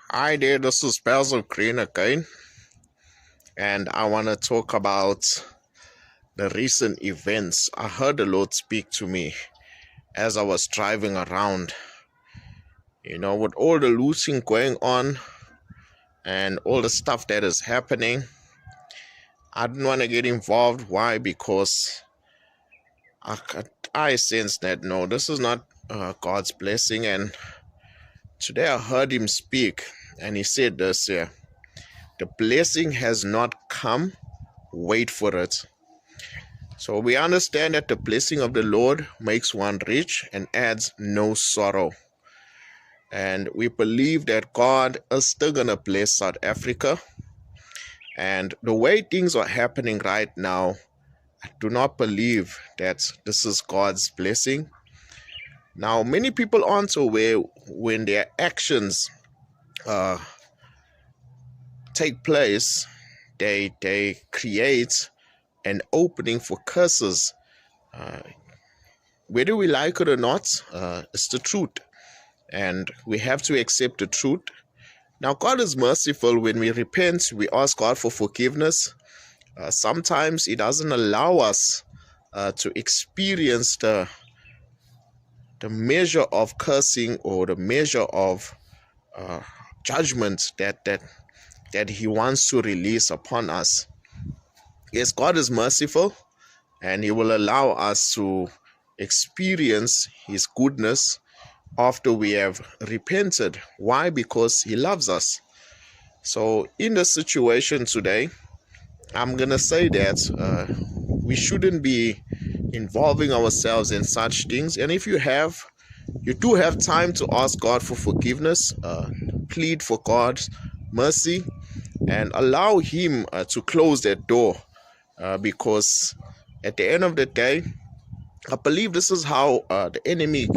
Hi there, this is Basil Green again, and I want to talk about the recent events. I heard the Lord speak to me as I was driving around, with all the looting going on and all the stuff that is happening. I didn't want to get involved. Why? Because I sense that no, this is not God's blessing. And today I heard Him speak, and He said this here: the blessing has not come, wait for it. So we understand that the blessing of the Lord makes one rich and adds no sorrow. And we believe that God is still going to bless South Africa. And the way things are happening right now, I do not believe that this is God's blessing. Now, many people aren't aware when their actions take place, they create an opening for curses. Whether we like it or not, it's the truth. And we have to accept the truth. Now, God is merciful. When we repent, we ask God for forgiveness. Sometimes He doesn't allow us to experience the measure of cursing or the measure of judgment that He wants to release upon us. Yes, God is merciful, and He will allow us to experience His goodness after we have repented. Why? Because He loves us. So in the situation today, I'm going to say that we shouldn't be involving ourselves in such things. And if you do have time to ask God for forgiveness, plead for God's mercy, and allow Him to close that door. Because at the end of the day, I believe this is how the enemy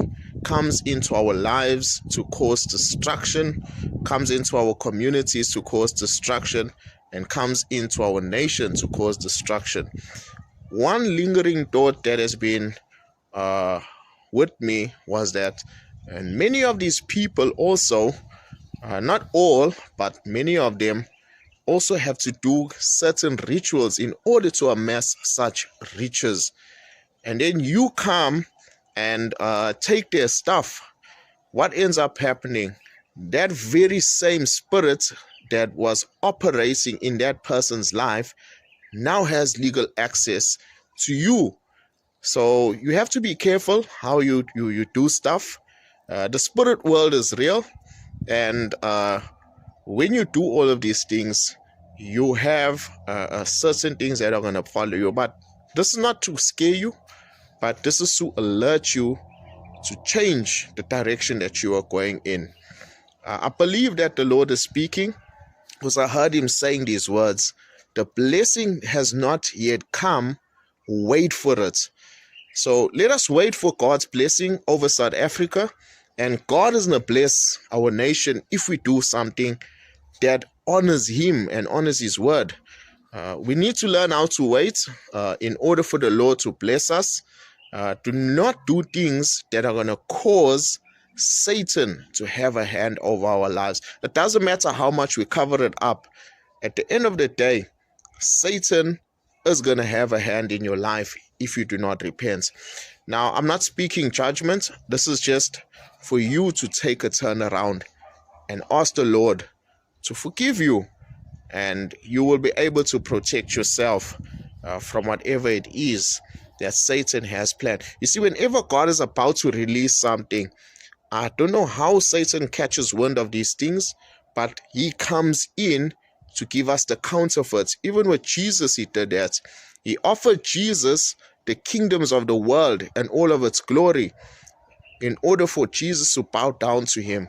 comes into our lives to cause destruction, comes into our communities to cause destruction, and comes into our nation to cause destruction. One lingering thought that has been with me was that, and many of these people also, not all, but many of them also have to do certain rituals in order to amass such riches. And then you come and take their stuff. What ends up happening? That very same spirit that was operating in that person's life now has legal access to you. So you have to be careful how you do stuff. The spirit world is real, and when you do all of these things, you have certain things that are going to follow you. But this is not to scare you, but this is to alert you to change the direction that you are going in. I believe that the Lord is speaking because I heard Him saying these words: the blessing has not yet come, wait for it. So let us wait for God's blessing over South Africa, and God is going to bless our nation if we do something that honors Him and honors His word. We need to learn how to wait in order for the Lord to bless us. Do not do things that are going to cause Satan to have a hand over our lives. It doesn't matter how much we cover it up. At the end of the day, Satan is going to have a hand in your life if you do not repent. Now, I'm not speaking judgment. This is just for you to take a turn around and ask the Lord to forgive you, and you will be able to protect yourself from whatever it is that Satan has planned. You see, whenever God is about to release something, I don't know how Satan catches wind of these things, but he comes in to give us the counterfeits. Even with Jesus, he did that. He offered Jesus the kingdoms of the world and all of its glory in order for Jesus to bow down to him.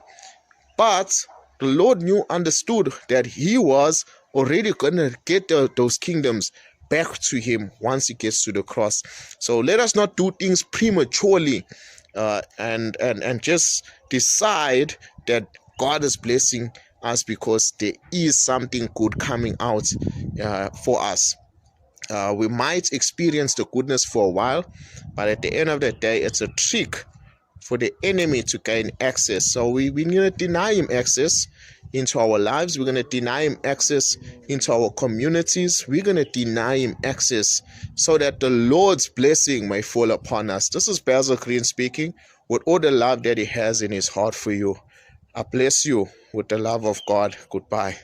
But the Lord understood that he was already going to get those kingdoms back to him once he gets to the cross. So let us not do things prematurely and just decide that God is blessing us because there is something good coming out for us. We might experience the goodness for a while, but at the end of the day, it's a trick for the enemy to gain access. So we need to deny him access into our lives. We're going to deny him access into our communities. We're going to deny him access so that the Lord's blessing may fall upon us. This is Basil Green speaking with all the love that he has in his heart for you. I bless you with the love of God. Goodbye.